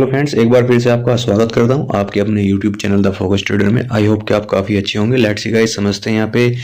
Hello friends, एक बार फिर से आपका स्वागत करता हूं आपके अपने YouTube channel the focus trader में। आई होप कि आप काफ़ी अच्छे होंगे। लेट्स सी गाइस, समझते हैं यहाँ पे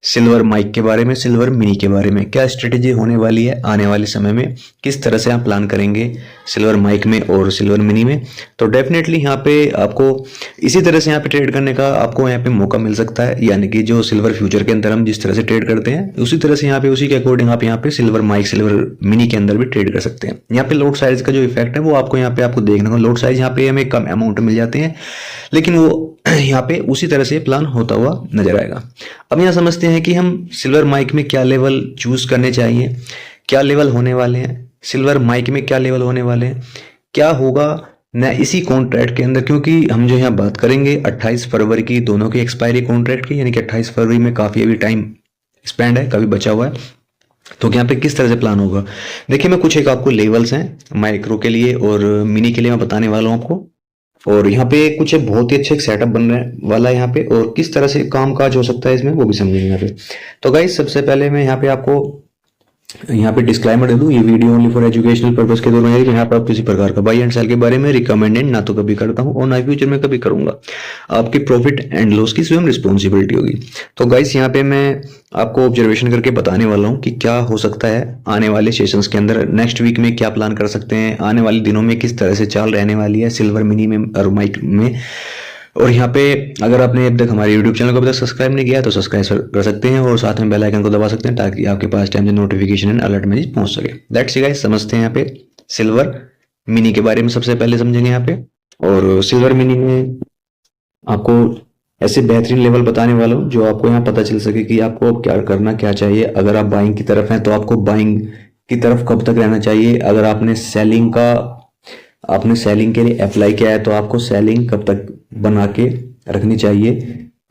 सिल्वर माइक के बारे में, सिल्वर मिनी के बारे में क्या स्ट्रेटेजी होने वाली है आने वाले समय में, किस तरह से आप प्लान करेंगे सिल्वर माइक में और सिल्वर मिनी में। तो डेफिनेटली यहाँ पे आपको इसी तरह से यहाँ पे ट्रेड करने का आपको यहाँ पे मौका मिल सकता है। यानी कि जो सिल्वर फ्यूचर के अंदर हम जिस तरह से ट्रेड करते हैं उसी तरह से यहाँ पे उसी के अकॉर्डिंग आप यहाँ पे सिल्वर माइक, सिल्वर मिनी के अंदर भी ट्रेड कर सकते हैं। यहाँ पे लोड साइज का जो इफेक्ट है वो आपको यहाँ पे देखने को, लोड साइज यहाँ पे हमें कम अमाउंट मिल जाते हैं, लेकिन वो यहाँ पे उसी तरह से प्लान होता हुआ नजर आएगा। अब यहाँ समझते हैं कि हम सिल्वर माइक में क्या लेवल चूज करने चाहिए, क्या लेवल होने वाले हैं सिल्वर माइक में, क्या लेवल होने वाले हैं, क्या होगा न इसी कॉन्ट्रैक्ट के अंदर। क्योंकि हम जो यहाँ बात करेंगे 28 फरवरी की दोनों की एक्सपायरी कॉन्ट्रैक्ट की, यानी कि 28 फरवरी में काफी अभी टाइम स्पेंड है, काफी बचा हुआ है। तो यहाँ पे किस तरह से प्लान होगा, देखिए मैं कुछ एक आपको लेवल्स हैं माइक्रो के लिए और मिनी के लिए मैं बताने वाला हूँ आपको। और यहाँ पे कुछ बहुत ही अच्छा एक सेटअप बनने वाला है यहाँ पे, और किस तरह से काम काज हो सकता है इसमें वो भी समझेंगे यहाँ पे। तो गाइस सबसे पहले मैं यहाँ पे आपको यहाँ पे डिस्क्लेमर दे दूं, ये video only for educational purpose के दौरान है। यहाँ पर आप किसी प्रकार का बाई एंड सेल के बारे में रिकमेंडेड ना तो कभी करता हूँ और ना फ्यूचर में कभी करूंगा। आपकी प्रॉफिट एंड लॉस की स्वयं रिस्पॉन्सिबिलिटी होगी। तो गाइस यहाँ पे मैं आपको ऑब्जर्वेशन करके बताने वाला हूँ कि क्या हो सकता है आने वाले सेशंस के अंदर, नेक्स्ट वीक में क्या प्लान कर सकते हैं, आने वाले दिनों में किस तरह से चाल रहने वाली है सिल्वर मिनी में और माइक में। और यहाँ पे अगर आपने अब तक हमारे YouTube चैनल को अभी तक सब्सक्राइब नहीं किया तो सब्सक्राइब कर सकते हैं और साथ में बेल आइकन को दबा सकते हैं ताकि आपके पास टाइम से नोटिफिकेशन एंड अलर्ट मैसेज पहुंच सके। लेट्स सी गाइस, समझते हैं यहाँ पे सिल्वर मिनी के बारे में सबसे पहले समझेंगे यहाँ पे। और सिल्वर मिनी में आपको ऐसे बेहतरीन लेवल बताने वाला हूँ जो आपको यहाँ पता चल सके कि आपको अब क्या करना क्या चाहिए। अगर आप बाइंग की तरफ हैं तो आपको बाइंग की तरफ कब तक रहना चाहिए, अगर आपने सेलिंग के लिए अप्लाई किया है तो आपको सेलिंग कब तक बना के रखनी चाहिए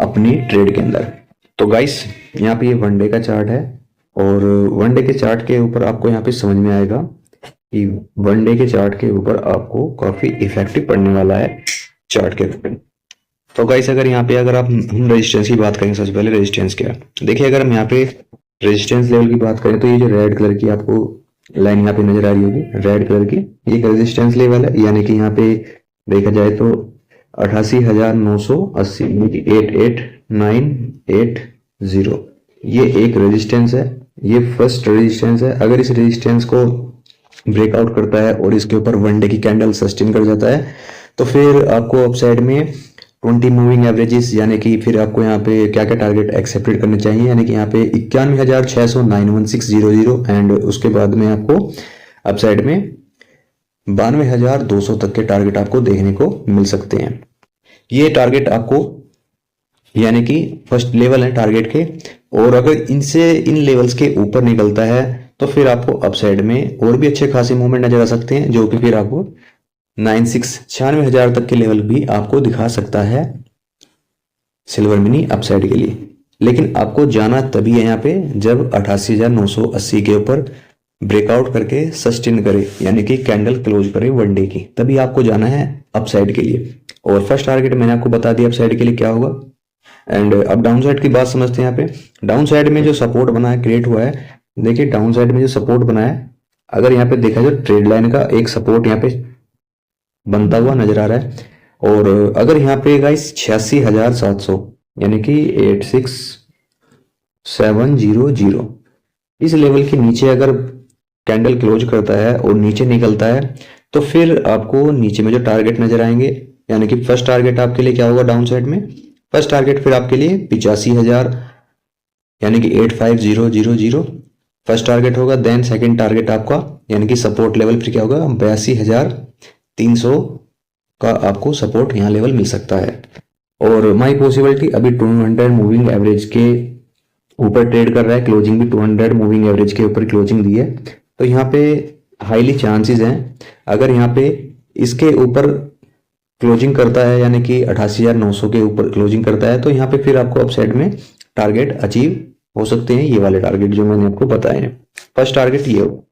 अपनी ट्रेड के अंदर। तो गाइस यहाँ पे ये वनडे का चार्ट है और वनडे के चार्ट के ऊपर आपको यहाँ पे समझ में आएगा कि वनडे के चार्ट के ऊपर आपको काफी इफेक्टिव पड़ने वाला है चार्ट के ऊपर। तो गाइस अगर यहाँ पे अगर हम रेजिस्टेंस की बात करें, सबसे पहले रेजिस्टेंस क्या है, देखिए अगर हम यहाँ पे रेजिस्टेंस लेवल की बात करें तो ये जो रेड कलर की आपको लाइन यहाँ पे नजर आ रही होगी, रेड कलर की, ये एक रेजिस्टेंस लेवल है। यानी कि यहाँ पे देखा जाए तो 88,980 88,980 ये एक रेजिस्टेंस है, ये फर्स्ट रेजिस्टेंस है। अगर इस रेजिस्टेंस को ब्रेकआउट करता है और इसके ऊपर वन डे की कैंडल सस्टेन कर जाता है तो फिर आपको अपसाइड में 20 मूविंग एवरेजेस, यानी कि फिर आपको यहाँ पे क्या क्या टारगेट एक्सेप्टेड करने चाहिए, यानी कि यहाँ पे 91,600 91600 एंड उसके बाद में आपको अपसाइड में 92,200 तक के टारगेट आपको देखने को मिल सकते हैं। ये टारगेट आपको यानी कि फर्स्ट लेवल है टारगेट के, और अगर इनसे इन लेवल्स के ऊपर निकलता है तो फिर आपको अपसाइड में और भी अच्छे खासे मूवमेंट नजर आ सकते हैं जो कि फिर आपको 96,000 तक के लेवल भी आपको दिखा सकता है सिल्वर मिनी अपसाइड के लिए। लेकिन आपको जाना तभी है यहाँ पे जब 88,980 के ऊपर ब्रेकआउट करके सस्टेन करे, यानी कि कैंडल क्लोज करे वन डे की, तभी आपको जाना है अपसाइड के लिए। और फर्स्ट टारगेट मैंने आपको बता दिया अपसाइड के लिए क्या होगा। एंड अब डाउन साइड की बात समझते हैं। यहाँ पे डाउन साइड में जो सपोर्ट बना है, क्रिएट हुआ है, देखिए डाउन साइड में जो सपोर्ट बना है, अगर यहाँ पे देखा जाए ट्रेड लाइन का एक सपोर्ट यहाँ पे बनता हुआ नजर आ रहा है। और अगर यहाँ पे गाइस 86,700 यानी कि 86,700 इस लेवल के नीचे अगर कैंडल क्लोज करता है और नीचे निकलता है तो फिर आपको नीचे में जो टारगेट नजर आएंगे, यानी कि फर्स्ट टारगेट आपके लिए क्या होगा डाउन साइड में, फर्स्ट टारगेट फिर आपके लिए 85,000 यानी कि 85,000 फर्स्ट टारगेट होगा। देन सेकंड टारगेट आपका यानी कि सपोर्ट लेवल फिर क्या होगा 82,300 का आपको सपोर्ट यहाँ लेवल मिल सकता है। और माई पॉसिबिलिटी अभी 200 मूविंग एवरेज के ऊपर ट्रेड कर रहा है, क्लोजिंग भी 200 मूविंग एवरेज के ऊपर क्लोजिंग दी है। तो यहाँ पे हाईली चांसेस हैं, अगर यहाँ पे इसके ऊपर क्लोजिंग करता है यानी कि 88,900 के ऊपर क्लोजिंग करता है तो यहाँ पे फिर आपको अपसाइड में टारगेट अचीव हो सकते हैं, ये वाले टारगेट जो मैंने आपको बताए हैं। फर्स्ट टारगेट ये हो,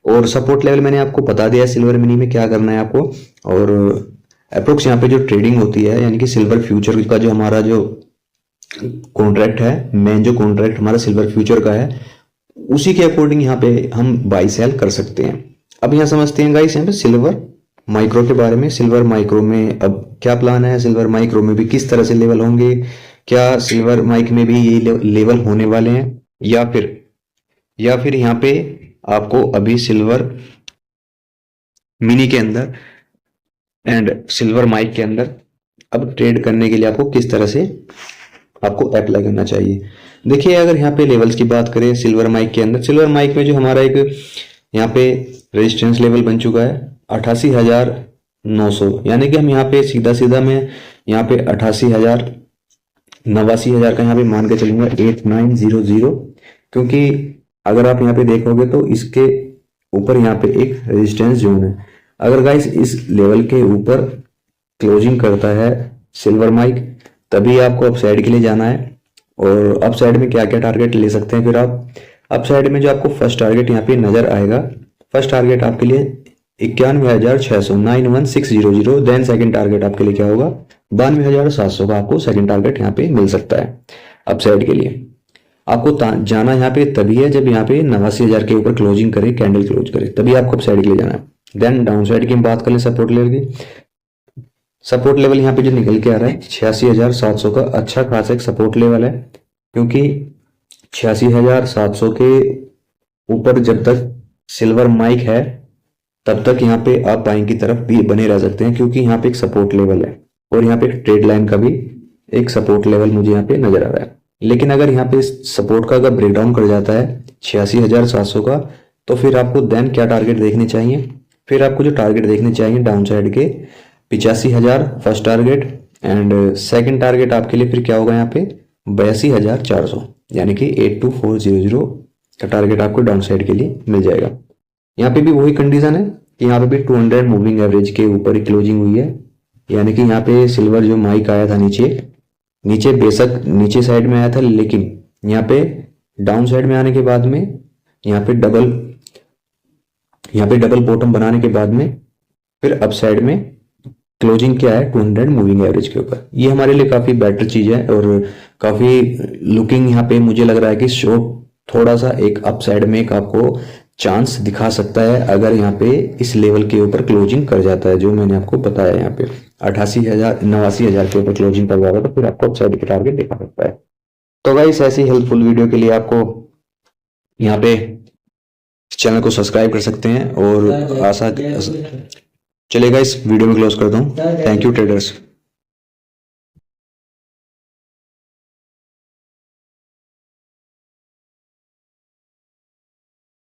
और सपोर्ट लेवल मैंने आपको बता दिया है सिल्वर मिनी में क्या करना है आपको। और अप्रोक्स यहाँ पे जो ट्रेडिंग होती है यानी कि सिल्वर फ्यूचर का जो हमारा जो कॉन्ट्रैक्ट है, मेन जो कॉन्ट्रैक्ट हमारा सिल्वर फ्यूचर का है, उसी के अकॉर्डिंग यहाँ पे हम बाई सेल कर सकते हैं। अब यहाँ समझते हैं गाइस यहाँ पे सिल्वर माइक्रो के बारे में। सिल्वर माइक्रो में अब क्या प्लान है, सिल्वर माइक्रो में भी किस तरह से लेवल होंगे, क्या सिल्वर माइक में भी ये लेवल होने वाले हैं, या फिर यहाँ पे आपको अभी सिल्वर मिनी के अंदर एंड सिल्वर माइक के अंदर अब ट्रेड करने के लिए आपको किस तरह से आपको अप्लाई करना चाहिए। देखिए अगर यहाँ पे लेवल्स की बात करें सिल्वर माइक के अंदर, सिल्वर माइक में जो हमारा एक यहाँ पे रेजिस्टेंस लेवल बन चुका है 88,900, यानी कि हम यहाँ पे सीधा मैं यहाँ पे 88,000 89,000 का यहाँ पे मान के चलूंगा 8900, क्योंकि अगर आप यहाँ पे देखोगे तो इसके ऊपर यहाँ पे एक रेजिस्टेंस जोन है। अगर गाइस इस लेवल के ऊपर क्लोजिंग करता है सिल्वर माइक तभी आपको अप साइड के लिए जाना है। और अप साइड में क्या क्या टारगेट ले सकते हैं, फिर आप अप साइड में जो आपको फर्स्ट टारगेट यहाँ पे नजर आएगा, फर्स्ट टारगेट आपके लिए 91,600 91,600। देन सेकंड टारगेट आपके लिए क्या होगा 92,700 का आपको सेकंड टारगेट यहाँ पे मिल सकता है अप साइड के लिए। आपको जाना यहाँ पे तभी है जब यहाँ पे 89,000 के ऊपर क्लोजिंग करे, कैंडल क्लोज करे, तभी आपको अप साइड के लिए जाना है। देन डाउन साइड की बात करें सपोर्ट लेवल की, सपोर्ट लेवल यहाँ पे जो निकल के आ रहा है 86,700 का अच्छा खासा एक सपोर्ट लेवल है, क्योंकि 86,700 के ऊपर जब तक सिल्वर माइक है तब तक यहाँ पे आप बाइंग की तरफ भी बने रह सकते हैं, क्योंकि यहाँ पे एक सपोर्ट लेवल है और यहाँ पे ट्रेड लाइन का भी एक सपोर्ट लेवल मुझे यहाँ पे नजर आ रहा है। लेकिन अगर यहाँ पे सपोर्ट का अगर ब्रेकडाउन कर जाता है 86,700 का, तो फिर आपको देन क्या टारगेट देखने चाहिए, फिर आपको जो टारगेट देखने चाहिए डाउन साइड के 85,000 first target and second target आपके लिए फिर क्या होगा यहाँ पे 82,400, यानी कि 82,400 का टारगेट आपको डाउन साइड के लिए मिल जाएगा। यहाँ पे भी वही कंडीशन है कि यहाँ पे भी 200 मूविंग एवरेज के ऊपर ही क्लोजिंग हुई है, यानी कि यहाँ पे सिल्वर जो माइक आया था नीचे बेशक नीचे साइड में आया था, लेकिन यहाँ पे डाउन साइड में आने के बाद में यहाँ पे डबल बॉटम बनाने के बाद में फिर अप साइड में क्लोजिंग क्या है 200 मूविंग एवरेज के ऊपर। ये हमारे लिए काफी बेटर चीज है और काफी लुकिंग यहाँ पे मुझे लग रहा है कि शॉर्ट थोड़ा सा एक अप साइड में एक आपको चांस दिखा सकता है अगर यहाँ पे इस लेवल के ऊपर क्लोजिंग कर जाता है, जो मैंने आपको बताया यहाँ पे 88,000 89,000 के ऊपर क्लोजिंग कर जाएगा तो फिर आपको अप साइड के टारगेट दिखा सकता है। तो गाइस ऐसी हेल्पफुल वीडियो के लिए आपको यहाँ पे चैनल को सब्सक्राइब कर सकते हैं और चलेगा इस वीडियो में क्लोज करता हूँ। Thank you traders.